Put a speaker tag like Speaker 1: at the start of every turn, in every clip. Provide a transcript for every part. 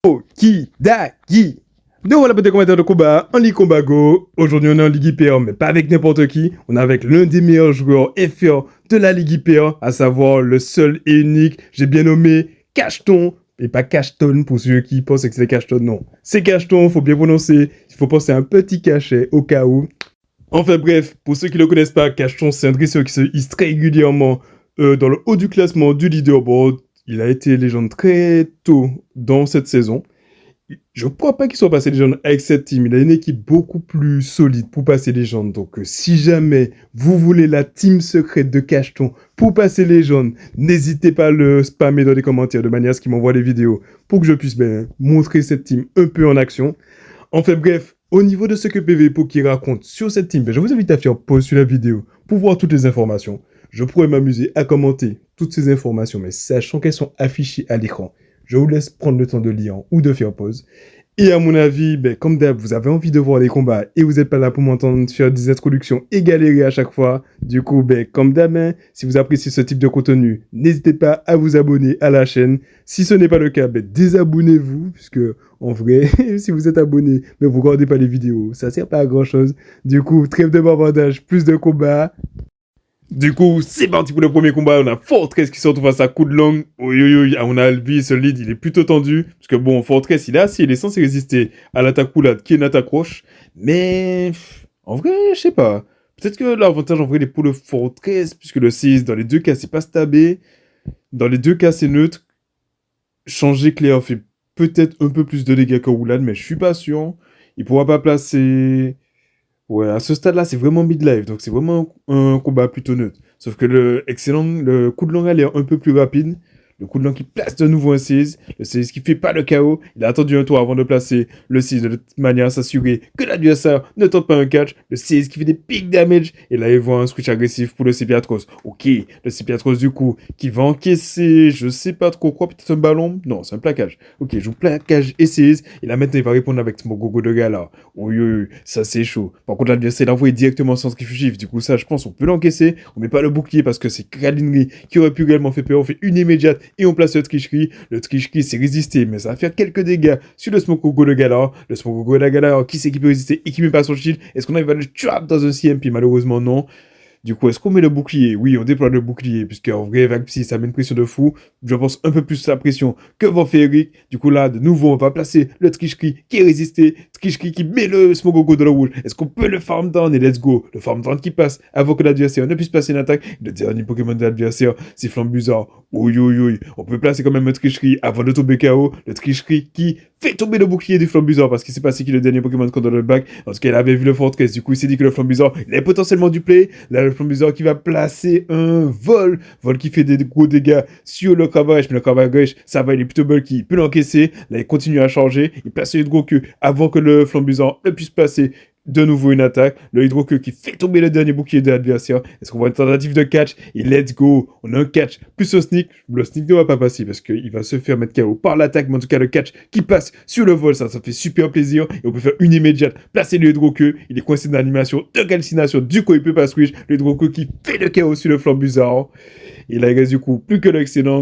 Speaker 1: Okidaki. Nous voilà peut-être commentaire de combat en Ligue Combat Go. Aujourd'hui on est en Ligue IPR, mais pas avec n'importe qui. On est avec l'un des meilleurs joueurs FR de la Ligue IPR, à savoir le seul et unique, j'ai bien nommé Cacheton. Et pas Cacheton pour ceux qui pensent que c'est Cacheton, non. C'est Cacheton, faut bien prononcer. Il faut penser à un petit cachet au cas où. Enfin bref, pour ceux qui ne le connaissent pas, Cacheton c'est un dresseur qui se hisse très régulièrement dans le haut du classement du leaderboard. Il a été légende très tôt dans cette saison. Je ne crois pas qu'il soit passé légende avec cette team. Il a une équipe beaucoup plus solide pour passer légende. Donc, si jamais vous voulez la team secrète de Cacheton pour passer légende, n'hésitez pas à le spammer dans les commentaires de manière à ce qu'il m'envoie des vidéos pour que je puisse montrer cette team un peu en action. Enfin bref, au niveau de ce que PVPO qui raconte sur cette team, je vous invite à faire pause sur la vidéo pour voir toutes les informations. Je pourrais m'amuser à commenter toutes ces informations, mais sachant qu'elles sont affichées à l'écran, je vous laisse prendre le temps de lire ou de faire pause. Et à mon avis, comme d'hab, vous avez envie de voir les combats et vous n'êtes pas là pour m'entendre faire des introductions et galérer à chaque fois. Du coup, comme d'hab, si vous appréciez ce type de contenu, n'hésitez pas à vous abonner à la chaîne. Si ce n'est pas le cas, désabonnez-vous, puisque en vrai, si vous êtes abonné, vous ne regardez pas les vidéos, ça ne sert pas à grand chose. Du coup, trêve de bavardage, plus de combats. Du coup, c'est parti pour le premier combat. On a Fortress qui se retrouve face à Coup de Langue. À mon avis, ce lead, il est plutôt tendu. Parce que bon, Fortress, il est assis, il est censé résister à l'attaque roulade qui est une attaque roche. Mais, en vrai, je sais pas. Peut-être que l'avantage, en vrai, il est pour le Fortress. Puisque le 6, dans les deux cas, c'est pas stabé. Dans les deux cas, c'est neutre. Changer Claire fait peut-être un peu plus de dégâts que roulade, mais je suis pas sûr. Il pourra pas placer... Ouais, à ce stade-là, c'est vraiment mid-life, donc c'est vraiment un combat plutôt neutre. Sauf que le coup de langue a l'air un peu plus rapide. Le coup de langue qui place de nouveau un 6. Le 6 qui fait pas le KO. Il a attendu un tour avant de placer le 6 de manière à s'assurer que l'adversaire ne tente pas un catch. Le 6 qui fait des big damage. Et là, il voit un switch agressif pour le Cepiatros. Ok, le Cepiatros du coup, qui va encaisser, je sais pas trop quoi, peut-être un ballon. Non, c'est un plaquage. Ok, joue plaquage et 6. Et là, maintenant, il va répondre avec mon gogo de gala. Oui, ça c'est chaud. Par contre, l'adversaire l'a envoyé directement sans centrifuge. Du coup, ça, je pense, on peut l'encaisser. On met pas le bouclier parce que c'est Kalinerie qui aurait pu également faire peur. On fait une immédiate et on place le tricherie. Le tricherie, c'est résister, mais ça va faire quelques dégâts sur le Smokogo de Galar. Le Smokogo de Galar, qui sait qui peut résister et qui met pas son shield. Est-ce qu'on arrive à le trap dans un CMP? Malheureusement, non. Du coup, est-ce qu'on met le bouclier? Oui, on déploie le bouclier, puisque en vrai, Vague Psy, ça met une pression de fou. Je pense un peu plus la pression que Van Ferric. Du coup, là, de nouveau, on va placer le Tricherie qui est résisté. Tricherie qui met le Smogogo dans le rouge. Est-ce qu'on peut le farm down? Et let's go. Le farm down qui passe avant que l'adversaire ne puisse passer une attaque. Le dernier Pokémon de l'adversaire, c'est Flambuzard. Oui. On peut placer quand même un Tricherie avant de tomber KO. Le Tricherie qui fait tomber le bouclier du Flambuzard parce qu'il s'est passé qu'il est le dernier Pokémon contre le back. Parce qu'elle avait vu le Fortress. Du coup, il s'est dit que le Flambuzard, il est potentiellement du play. Là, le Flambuzard qui va placer un vol qui fait des gros dégâts sur le Cravage, mais le Cravage, ça va, il est plutôt bulky, il peut l'encaisser, là il continue à charger, il place le Hydro-Queue avant que le Flambuzard ne puisse placer de nouveau une attaque, le Hydro-Queue qui fait tomber le dernier bouclier de l'adversaire. Est-ce qu'on voit une tentative de catch? Et let's go, on a un catch plus au sneak. Le sneak ne va pas passer parce qu'il va se faire mettre KO par l'attaque, mais en tout cas le catch qui passe sur le vol, ça fait super plaisir. Et on peut faire une immédiate, placer le Hydro-Queue, il est coincé dans l'animation de calcination, du coup il peut pas switch, le Hydro-Queue qui fait le KO sur le Flambuzard. Et là, il reste du coup plus que le Excellent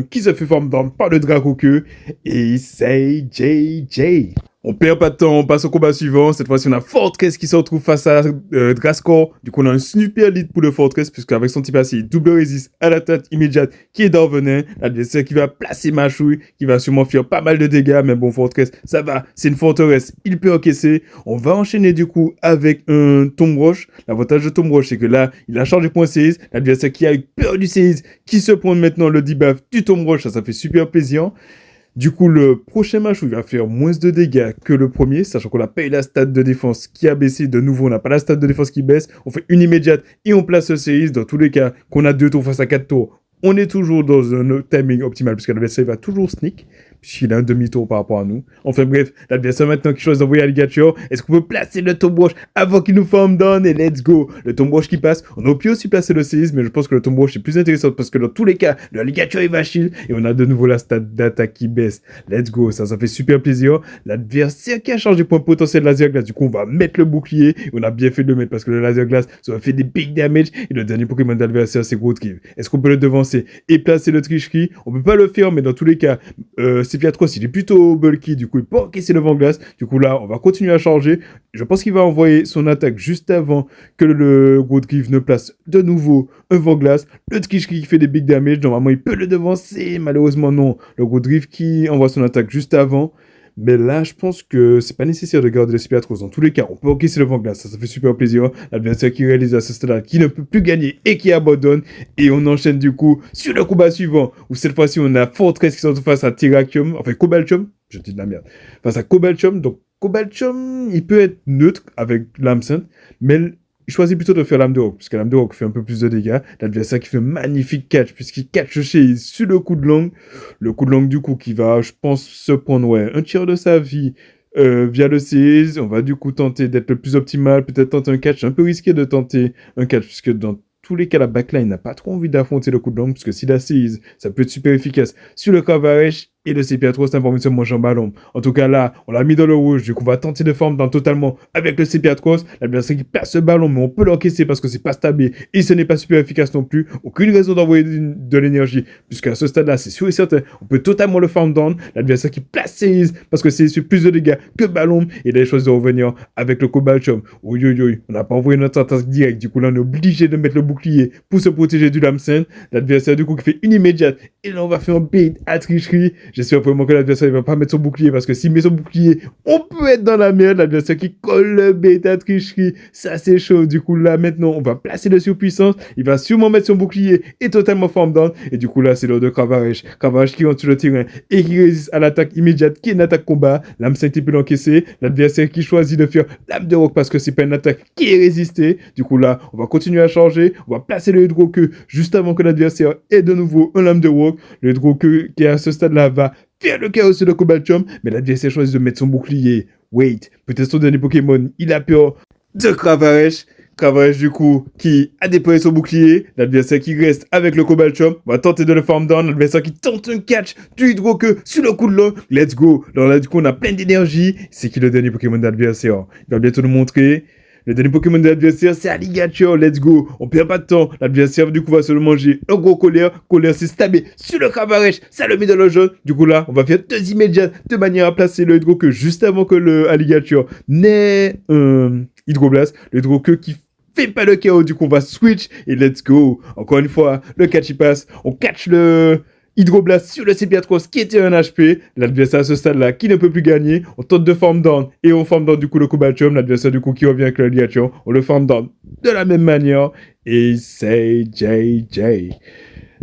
Speaker 1: qui se fait forme down par le Draco-Queue. Et c'est JJ. On perd pas de temps, on passe au combat suivant. Cette fois-ci, on a Fortress qui se retrouve face à Drascore. Du coup, on a un super lead pour le Fortress, puisqu'avec son type AC, il double résiste à l'attaque immédiate qui est d'Arvenin. L'adversaire qui va placer Machouille, qui va sûrement faire pas mal de dégâts. Mais bon, Fortress, ça va, c'est une forteresse, il peut encaisser. On va enchaîner du coup avec un Tomb Roche. L'avantage de Tomb Roche, c'est que là, il a chargé point séise. L'adversaire qui a eu peur du séise, qui se prend maintenant le debuff du Tomb Roche, ça fait super plaisir. Du coup, le prochain match où il va faire moins de dégâts que le premier, sachant qu'on n'a pas eu la stat de défense qui a baissé. De nouveau, on n'a pas la stat de défense qui baisse. On fait une immédiate et on place le séisme. Dans tous les cas, qu'on a 2 tours face à 4 tours, on est toujours dans un timing optimal puisque l'adversaire va toujours sneak, puisqu'il a un demi-tour par rapport à nous. Enfin bref, l'adversaire maintenant qui choisit d'envoyer Alligator. Est-ce qu'on peut placer le Tomb Roche avant qu'il nous forme down? Et let's go. Le Tomb Roche qui passe. On aurait pu aussi placer le séisme, mais je pense que le Tomb Roche est plus intéressant parce que dans tous les cas, le Alligator il va shield et on a de nouveau la stat d'attaque qui baisse. Let's go. Ça fait super plaisir. L'adversaire qui a changé point potentiel laser glace. Du coup, on va mettre le bouclier. Et on a bien fait de le mettre parce que le laser glace, ça va faire des big damage. Et le dernier Pokémon d'adversaire, c'est Gros Triv. Est-ce qu'on peut le devancer et placer le Tricherie? On peut pas le faire, mais dans tous les cas, Sepiatros, il est plutôt bulky, du coup, il peut encaisser le vent glace. Du coup, là, on va continuer à charger. Je pense qu'il va envoyer son attaque juste avant que le Godriff ne place de nouveau un vent glace. Le Trishki qui fait des big damage, normalement, il peut le devancer. Malheureusement, non. Le Godriff qui envoie son attaque juste avant. Mais là, je pense que c'est pas nécessaire de garder le Sepiatros. Dans tous les cas, on peut encaisser le vent glace. Ça fait super plaisir. L'adversaire qui réalise à ce stade-là, qui ne peut plus gagner et qui abandonne. Et on enchaîne du coup sur le combat suivant, où cette fois-ci, on a Fortress qui sont face à Terrakium, enfin Cobaltium. Je dis de la merde. Face à Cobaltium. Donc, Cobaltium, il peut être neutre avec l'âme sainte, mais il choisit plutôt de faire l'âme de rock, puisque l'âme de rock fait un peu plus de dégâts. L'adversaire qui fait un magnifique catch, puisqu'il catch chez sur le coup de langue. Le coup de langue, du coup, qui va, je pense, se prendre un tiers de sa vie via le seize. On va du coup tenter d'être le plus optimal, peut-être tenter un catch. Un peu risqué de tenter un catch, puisque dans tous les cas, la backline n'a pas trop envie d'affronter le coup de langue, puisque si la seize, ça peut être super efficace sur le Cavarèche. Et le Sepiatros, c'est un se mange en ballon. En tout cas, là, on l'a mis dans le rouge. Du coup, on va tenter de forme dans totalement avec le Sepiatros. L'adversaire qui perd ce ballon, mais on peut l'encaisser parce que c'est pas stable et ce n'est pas super efficace non plus. Aucune raison d'envoyer de l'énergie, puisqu'à ce stade-là, c'est sûr et certain, on peut totalement le farm down. L'adversaire qui place ses parce que c'est sur plus de dégâts que ballon. Et il a choisi de revenir avec le Cobaltium. Oui, oui, oui. On n'a pas envoyé notre attaque directe. Du coup, là, on est obligé de mettre le bouclier pour se protéger du lame sainte. L'adversaire, du coup, qui fait une immédiate. Et là, on va faire un bait à tricherie. J'espère vraiment que l'adversaire ne va pas mettre son bouclier, parce que s'il met son bouclier, on peut être dans la merde. L'adversaire qui colle le bêta tricherie, ça c'est chaud. Du coup là maintenant on va placer le surpuissance, il va sûrement mettre son bouclier et totalement form down. Et du coup là c'est l'heure de Cavarèche qui rentre sur le terrain et qui résiste à l'attaque immédiate qui est une attaque combat. L'âme sainte peut l'encaisser. L'adversaire qui choisit de faire l'âme de rock parce que c'est pas une attaque qui est résistée. Du coup là on va continuer à changer, on va placer le hydro-queue juste avant que l'adversaire ait de nouveau un lame de rock. Le hydro-queue qui est à ce stade là va faire le chaos sur le Cobaltium, mais l'adversaire choisit de mettre son bouclier. Wait, peut-être son dernier Pokémon, il a peur de Cavarèche. Cavarèche, du coup, qui a déployé son bouclier. L'adversaire qui reste avec le Cobaltium va tenter de le farm down. L'adversaire qui tente un catch du hydro-queue sur le coup de langue. Let's go. Alors là, du coup, on a plein d'énergie. C'est qui le dernier Pokémon d'adversaire? Il va bientôt nous montrer. Le dernier Pokémon de l'adversaire, c'est Alligator. Let's go. On perd pas de temps. L'adversaire, du coup, va se le manger. Un gros colère. Colère s'est stabé sur le Cavarèche. Ça le met dans le jaune. Du coup, là, on va faire deux immédiates de manière à placer le hydro-queue juste avant que le Alligator n'ait Hydroblast. Le hydro-queue qui fait pas le chaos. Du coup, on va switch et let's go. Encore une fois, le catch y passe. On catch le Hydroblast sur le Sepiatros qui était un HP. L'adversaire à ce stade-là qui ne peut plus gagner. On tente de farm down et on farm down du coup le Cobaltium. L'adversaire du coup qui revient avec le Liation. On le farm down de la même manière. Et c'est JJ.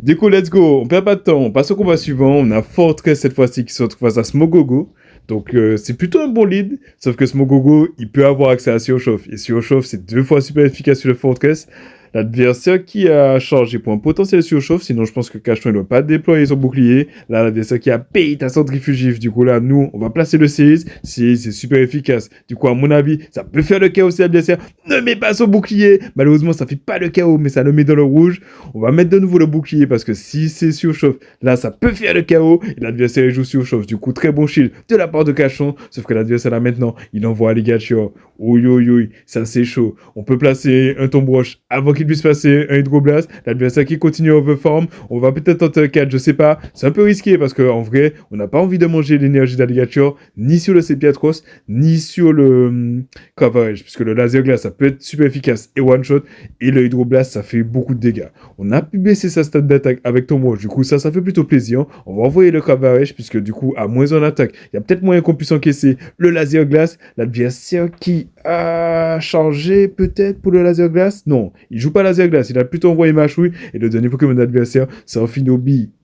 Speaker 1: Du coup, let's go. On perd pas de temps. On passe au combat suivant. On a Fortress cette fois-ci qui se retrouve face à Smogogo. Donc, c'est plutôt un bon lead. Sauf que Smogogo, il peut avoir accès à Surchauffe. Et Surchauffe, c'est 2 fois super efficace sur le Fortress. L'adversaire qui a chargé pour un potentiel surchauffe, sinon je pense que Cachon ne doit pas déployer son bouclier. Là, l'adversaire qui a payé à centrifugif. Du coup, là, nous, on va placer le seize. C'est super efficace. Du coup, à mon avis, ça peut faire le chaos si l'adversaire ne met pas son bouclier. Malheureusement, ça fait pas le chaos, mais ça le met dans le rouge. On va mettre de nouveau le bouclier parce que si c'est surchauffe, là, ça peut faire le chaos. Et l'adversaire joue surchauffe. Du coup, très bon shield de la part de Cachon. Sauf que l'adversaire, là, maintenant, il envoie Alligator. Oui, oui, oui, ça c'est chaud. On peut placer un tombe roche avant qu'il puisse passer un hydroblast. L'adversaire qui continue à overform. On va peut-être tenter un 4, je sais pas. C'est un peu risqué parce qu'en vrai, on n'a pas envie de manger l'énergie d'Alligator ni sur le Sepiatros, ni sur le Cavarèche. Puisque le laser glace, ça peut être super efficace et one shot. Et le hydroblast, ça fait beaucoup de dégâts. On a pu baisser sa stat d'attaque avec tombe roche. Du coup, ça fait plutôt plaisir. On va envoyer le Cavarèche puisque du coup, à moins en attaque, il y a peut-être moyen qu'on puisse encaisser le laser glace. L'adversaire qui a changé peut-être pour le laser glace. Non, il joue pas laser glace, il a plutôt envoyé Machouille et le dernier Pokémon d'adversaire, c'est Amphinobi.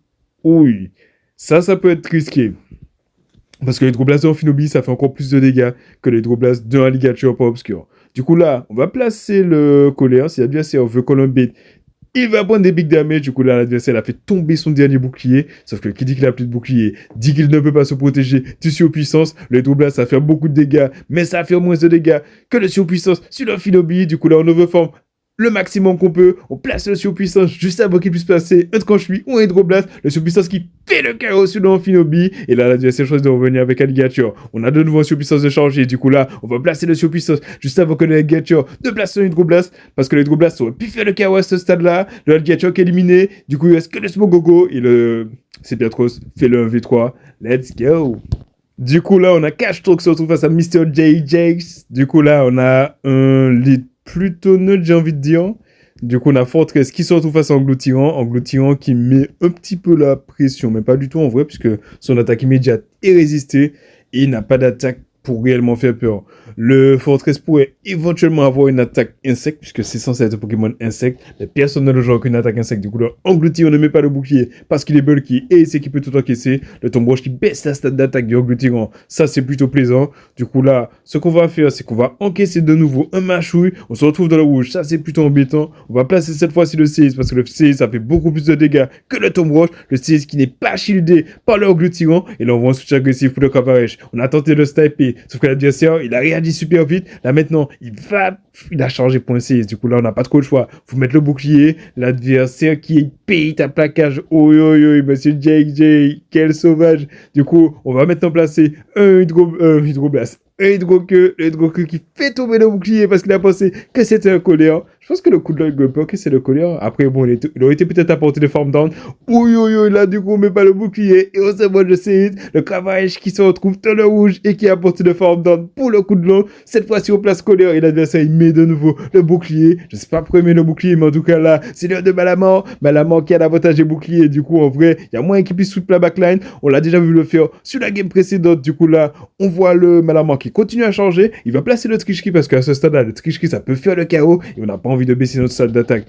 Speaker 1: Oui, ça peut être risqué. Parce que l'hydroblast de Amphinobi, ça fait encore plus de dégâts que l'hydroblast d'un Alligator pas obscur. Du coup là, on va placer le colère. Si l'adversaire veut Columbate, il va prendre des big damage. Du coup là, l'adversaire a fait tomber son dernier bouclier. Sauf que qui dit qu'il a plus de bouclier, dit qu'il ne peut pas se protéger du surpuissance. Le hydroblast, ça fait beaucoup de dégâts, mais ça fait moins de dégâts que le surpuissance sur l'Amphinobi. Du coup là, on overform le maximum qu'on peut, on place le surpuissance juste avant qu'il puisse passer un tranche-lui ou un hydroblast, le surpuissance qui fait le chaos sur l'amphinobi, et là l'adversaire choisit de revenir avec Alligator. On a de nouveau un surpuissance de charger, du coup là, on va placer le surpuissance juste avant que l'Alligator ne place son hydroblast, parce que l'hydroblast aurait pu faire le chaos à ce stade-là, le Alligator qui est éliminé, du coup il reste que le Smogogo, et le Sepiatros fait le 1v3, let's go! Du coup là, on a Cashton qui se retrouve face à Mr. JJ. Du coup là, on a un lead plutôt neutre, j'ai envie de dire. Du coup, on a Fortress qui se retrouve face à Engloutirant. Engloutirant qui met un petit peu la pression, mais pas du tout en vrai, puisque son attaque immédiate est résistée et il n'a pas d'attaque pour réellement faire peur. Le Fortress pourrait éventuellement avoir une attaque insecte, puisque c'est censé être un Pokémon insecte, mais personne ne le joue qu'une attaque insecte. Du coup, Engloutirant ne met pas le bouclier parce qu'il est bulky et il sait qu'il peut tout encaisser. Le Tomboche qui baisse la stat d'attaque du Engloutirant, ça c'est plutôt plaisant. Du coup là, ce qu'on va faire, c'est qu'on va encaisser de nouveau un mâchouille. On se retrouve dans le rouge, ça c'est plutôt embêtant. On va placer cette fois-ci le CS parce que le CS ça fait beaucoup plus de dégâts que le Tomboche. Le CS qui n'est pas shieldé par le Engloutirant. Et là on voit un switch agressif pour le Cavarèche. On a tenté de sniper, sauf que l'adversaire il a réagi super vite. Là maintenant, il a changé point CS. Du coup là on n'a pas trop le choix. Faut mettre le bouclier. L'adversaire qui paye ta plaquage. Oi oi oi, monsieur JJ, quel sauvage. Du coup, on va maintenant placer un hydroblast. Un hydroqueux, le hydroqueux qui fait tomber le bouclier parce qu'il a pensé que c'était un colère. Je pense que le coup de l'œil peut que c'est le colère. Après, bon, il aurait été peut-être apporté de forme down. Oui, oui, oui, là, du coup, on met pas le bouclier. Et on se voit de série. Le Cavarèche qui se retrouve dans le rouge et qui a apporté de forme down pour le coup de l'œil. Cette fois-ci, on place colère et l'adversaire, il met de nouveau le bouclier. Je sais pas pourquoi il met le bouclier, mais en tout cas, là, c'est l'heure de Malamor. Malamor qui a l'avantage des boucliers. Du coup, en vrai, il y a moins qu'il puisse sweep la backline. On l'a déjà vu le faire sur la game précédente. Du coup, là, on voit le Malamor qui continue à changer. Il va placer le Trichki parce qu'à ce stade-là, le Trichki, ça peut faire le chaos et on n'a pas envie de baisser notre stade d'attaque,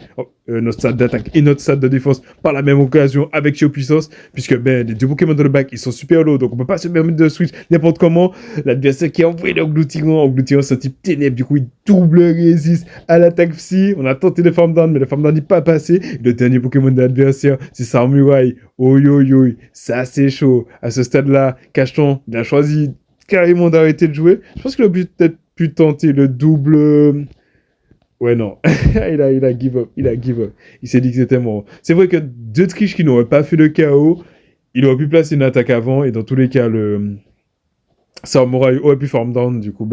Speaker 1: et notre stade de défense par la même occasion avec surpuissance, puisque les deux Pokémon dans le bac, ils sont super lourds, donc on peut pas se permettre de switch n'importe comment. L'adversaire qui a envoyé l'Engloutirant, c'est un type ténèbres, du coup il double résiste à l'attaque psy. On a tenté de farm down, mais le farm down n'est pas passé. Le dernier Pokémon de l'adversaire, c'est Samurai. Oi oi oi, ça c'est chaud. À ce stade-là, Cashton, il a choisi carrément d'arrêter de jouer. Je pense qu'il a peut-être pu tenter le double. Ouais, non. il a give up. Il s'est dit que c'était mort. C'est vrai que deux triches qui n'auraient pas fait le KO, il aurait pu placer une attaque avant, et dans tous les cas, le Samurai aurait pu farm down. Du coup,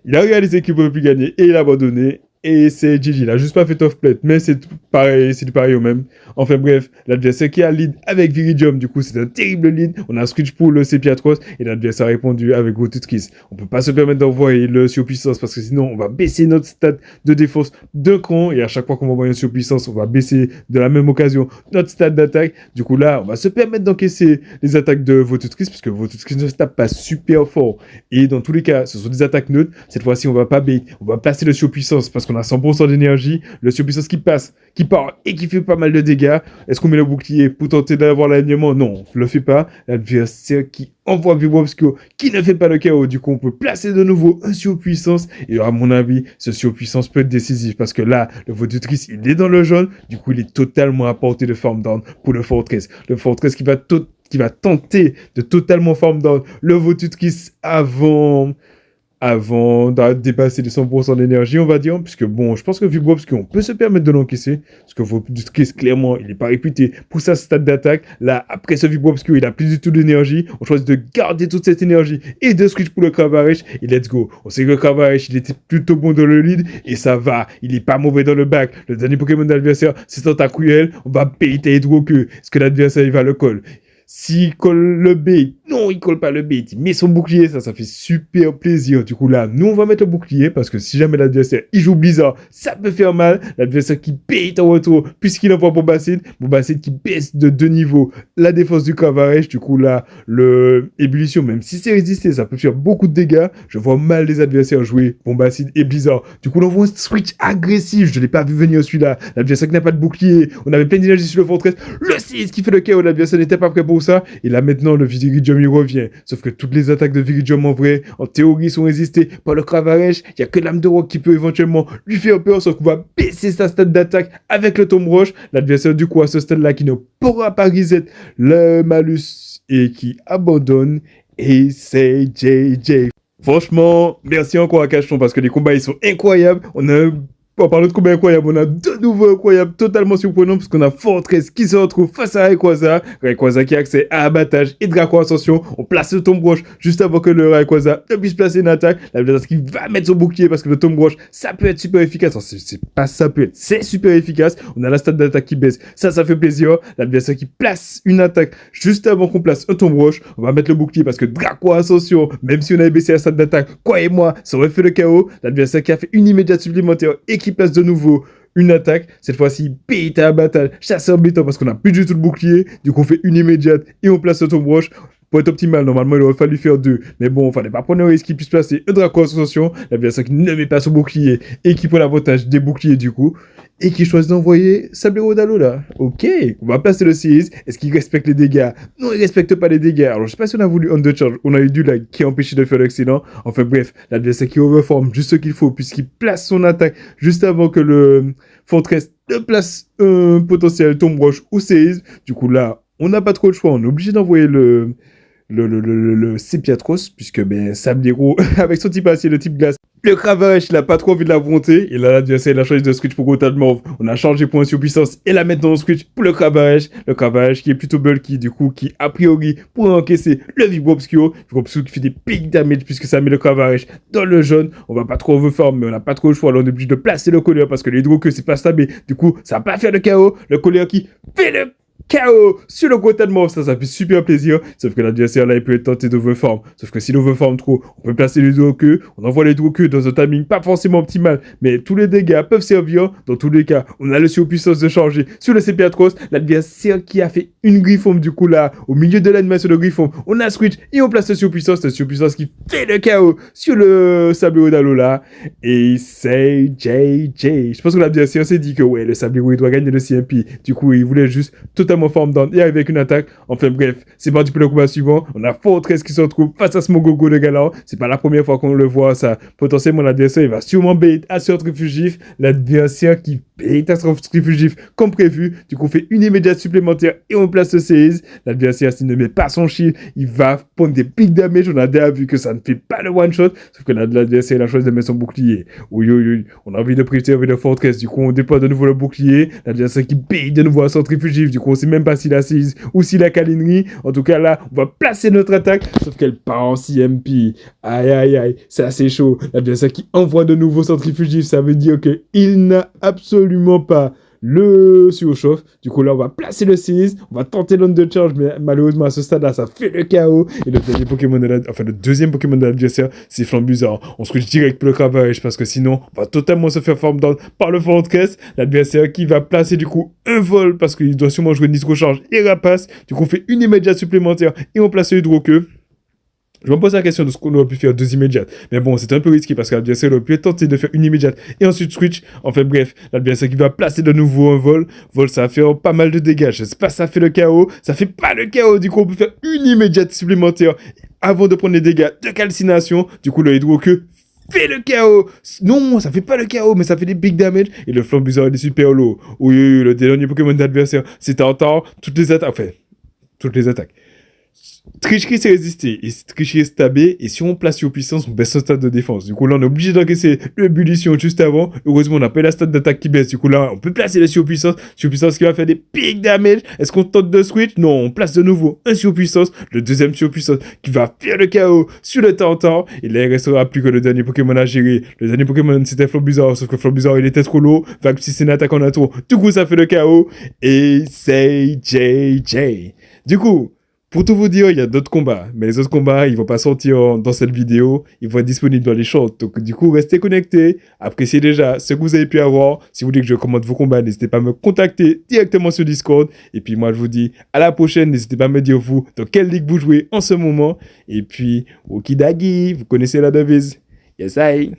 Speaker 1: il a réalisé qu'il ne pouvait plus gagner, et il a abandonné. Et c'est GG, il a juste pas fait off plate, mais c'est pareil, c'est du pareil au même. Enfin bref, l'adversaire qui a lead avec Viridium, du coup c'est un terrible lead. On a switch pour le Sepiatros et l'adversaire a répondu avec Rototkis. On peut pas se permettre d'envoyer le surpuissance parce que sinon on va baisser notre stat de défense d'un cran, et à chaque fois qu'on va envoyer un surpuissance, on va baisser de la même occasion notre stat d'attaque. Du coup là, on va se permettre d'encaisser les attaques de Rototkis parce que Rototkis ne se tape pas super fort. Et dans tous les cas, ce sont des attaques neutres. Cette fois-ci, on va pas bait, on va placer le surpuissance parce qu'on a 100% d'énergie, le surpuissance qui passe, qui part et qui fait pas mal de dégâts. Est-ce qu'on met le bouclier pour tenter d'avoir l'alignement? Non, on le fait pas. L'adversaire qui envoie Vibobsco, qui ne fait pas le chaos. Du coup, on peut placer de nouveau un surpuissance. Et à mon avis, ce surpuissance peut être décisif parce que là, le Votutrice, il est dans le jaune. Du coup, il est totalement à portée de farm down pour le Fortress. Le Fortress qui va tenter de totalement farm down le Votutrice avant de dépasser les 100% d'énergie, on va dire, puisque bon, je pense que Vibobsky, on peut se permettre de l'encaisser, parce que Vibobsky, clairement, il n'est pas réputé pour sa stat d'attaque. Là, après ce Vibobsky, il a plus du tout d'énergie, on choisit de garder toute cette énergie et de switch pour le Cavarèche, et let's go. On sait que le Cavarèche, il était plutôt bon dans le lead, et ça va, il est pas mauvais dans le back. Le dernier Pokémon de l'adversaire, c'est Tentacruel, on va payer Hydroqueux. Est-ce que l'adversaire, il va le call? S'il colle le bait, non, il colle pas le bait, il met son bouclier, ça fait super plaisir. Du coup, là, nous, on va mettre le bouclier, parce que si jamais l'adversaire, il joue Blizzard, ça peut faire mal. L'adversaire qui paye en retour, puisqu'il envoie Bombacide qui baisse de 2 niveaux la défense du Cavarèche. Du coup, là, le ébullition, même si c'est résisté, ça peut faire beaucoup de dégâts. Je vois mal les adversaires jouer Bombacide et Blizzard. Du coup, on envoie un switch agressif, je ne l'ai pas vu venir celui-là. L'adversaire qui n'a pas de bouclier, on avait plein d'énergie sur le Fortress. Le 6 qui fait le chaos, l'adversaire n'était pas prêt pour ça, et là maintenant le Viridium il revient, sauf que toutes les attaques de Viridium en vrai, en théorie sont résistées par le Cavarèche. Il n'y a que l'âme de roc qui peut éventuellement lui faire peur, sauf qu'on va baisser sa stat d'attaque avec le Tomb Roche. L'adversaire du coup à ce stade là qui ne pourra pas reset le malus et qui abandonne, et c'est JJ. Franchement, merci encore à Cashton parce que les combats ils sont incroyables. On a un En parlant de combat incroyable, on a deux nouveaux incroyables totalement surprenants parce qu'on a Fortress qui se retrouve face à Rayquaza. Rayquaza qui a accès à abattage et Draco Ascension. On place le tombe roche juste avant que le Rayquaza ne puisse placer une attaque. L'adversaire qui va mettre son bouclier parce que le tombe roche, ça peut être super efficace. Alors, c'est pas ça peut être, c'est super efficace. On a la stat d'attaque qui baisse. Ça fait plaisir. L'adversaire qui place une attaque juste avant qu'on place un tombe roche. On va mettre le bouclier parce que Draco Ascension, même si on avait baissé la stat d'attaque, croyez-moi, ça aurait fait le chaos. L'adversaire qui a fait une immédiate supplémentaire et qui place de nouveau une attaque, cette fois-ci bêta abattage, chasseur béton parce qu'on n'a plus du tout de bouclier, du coup on fait une immédiate et on place le tombe roche. Pour être optimal, normalement il aurait fallu faire deux, mais bon, il fallait pas prendre un risque qu'il puisse placer un Draco Ascension, l'adversaire qui ne met pas son bouclier et qui prend l'avantage des boucliers du coup, et qui choisit d'envoyer Sablero d'Alola. Ok, on va placer le Seize. Est-ce qu'il respecte les dégâts? Non, il respecte pas les dégâts. Alors je sais pas si on a voulu undercharge, on a eu du lag qui a empêché de faire l'excellent. Enfin bref, l'adversaire qui overform juste ce qu'il faut puisqu'il place son attaque juste avant que le Fortress ne place un potentiel tombe roche ou Seize. Du coup là, on n'a pas trop le choix, on est obligé d'envoyer le Sepiatros, puisque ben, Sablero, avec son type acier, le type glace, le Cravache, il a pas trop envie de la volonté, et là, l'adversaire, il a changé de switch pour Grotal Morve. On a changé pour un surpuissance, et là, maintenant, on switch pour le Cravache qui est plutôt bulky, du coup, qui, a priori, pourrait encaisser le Vibro Obscuro qui fait des big damage, puisque ça met le Cravache dans le jaune. On va pas trop overform, mais on a pas trop le choix, alors on est obligé de placer le collier, parce que les Hydro-Queue, c'est pas stable, du coup, ça va pas faire de chaos. Le collier qui fait le KO sur le Grotal Morve, ça fait super plaisir. Sauf que l'adversaire là, il peut être tenté d'overform. Sauf que s'il overform trop, on peut placer les Hydro-Queue, on envoie les Hydro-Queue dans un timing pas forcément optimal, mais tous les dégâts peuvent servir. Dans tous les cas, on a le surpuissance de changer sur le Sepiatros. L'adversaire qui a fait une Griffon, du coup là, au milieu de l'animation de Griffon, on a switch et on place le surpuissance qui fait le KO sur le Sablero d'Alola. Et c'est JJ. Je pense que l'adversaire s'est dit que ouais, le Sablero il doit gagner le CMP. Du coup, il voulait juste totalement form down et avec une attaque. Enfin bref, c'est parti pour le combat suivant. On a Fortress qui se retrouve face à Smogogo de Galar. C'est pas la première fois qu'on le voit, ça. Potentiellement, l'adversaire, il va sûrement bait à ce trifugif. L'adversaire qui bait à ce trifugif comme prévu. Du coup, on fait une immédiate supplémentaire et on place le Seize. L'adversaire, s'il ne met pas son shield, il va prendre des big damage. On a déjà vu que ça ne fait pas le one shot. Sauf que l'adversaire, il a choisi de mettre son bouclier. Oui, oui, oui. On a envie de préserver le Fortress. Du coup, on déploie de nouveau le bouclier. L'adversaire qui bait de nouveau à son trifugif. Du coup, on sait même pas s'il a Seize ou s'il a Kalinerie. En tout cas, là, on va placer notre attaque. Sauf qu'elle part en CMP. Aïe, aïe, aïe. C'est assez chaud. L'adversaire qui envoie de nouveau son trifugif, ça veut dire qu'il n'a absolument pas le surchauffe. Du coup, là, on va placer le Seize. On va tenter l'undercharge, mais malheureusement, à ce stade-là, ça fait le chaos. Et le deuxième Pokémon de l'adversaire, c'est Flambuzard. On switch direct pour le Cravache parce que sinon, on va totalement se faire form down par le Fortress. L'adversaire qui va placer, du coup, un vol parce qu'il doit sûrement jouer Nitro Charge et Rapace. Du coup, on fait une immédiate supplémentaire et on place le Hydro-Queue. Je me pose la question de ce qu'on aurait pu faire deux immédiates. Mais bon, c'est un peu risqué parce que l'adversaire aurait pu tenter de faire une immédiate et ensuite switch. Enfin bref, l'adversaire qui va placer de nouveau un vol. Vol, ça va faire pas mal de dégâts. Je sais pas si ça fait le chaos. Ça fait pas le chaos. Du coup, on peut faire une immédiate supplémentaire avant de prendre les dégâts de calcination. Du coup, le Hydro-Queue fait le chaos. Non, ça fait pas le chaos, mais ça fait des big damage. Et le Flambuzard est super low. Oui, le dernier Pokémon d'adversaire, c'est Tartare. Toutes les attaques. Tricherie, c'est résister. Et tricherie, c'est taber. Et si on place sur puissance, on baisse son stade de défense. Du coup, là, on est obligé d'encaisser l'ébullition juste avant. Heureusement, on n'a pas la stade d'attaque qui baisse. Du coup, là, on peut placer la surpuissance. Surpuissance qui va faire des big damage. Est-ce qu'on tente de switch? Non, on place de nouveau un surpuissance. Le deuxième surpuissance qui va faire le chaos sur le Tartare. Et là, il ne restera plus que le dernier Pokémon à gérer. Le dernier Pokémon, c'était Flambuzard. Sauf que Flambuzard, il était trop lourd. Vague si c'est une attaque en atout. Du coup, ça fait le chaos. Et c'est JJ. Du coup, pour tout vous dire, il y a d'autres combats. Mais les autres combats, ils vont pas sortir dans cette vidéo. Ils vont être disponibles dans les shorts. Donc, du coup, restez connectés. Appréciez déjà ce que vous avez pu avoir. Si vous voulez que je commente vos combats, n'hésitez pas à me contacter directement sur Discord. Et puis, moi, je vous dis à la prochaine. N'hésitez pas à me dire, vous, dans quelle ligue vous jouez en ce moment. Et puis, Okidagi, vous connaissez la devise. Yes, I.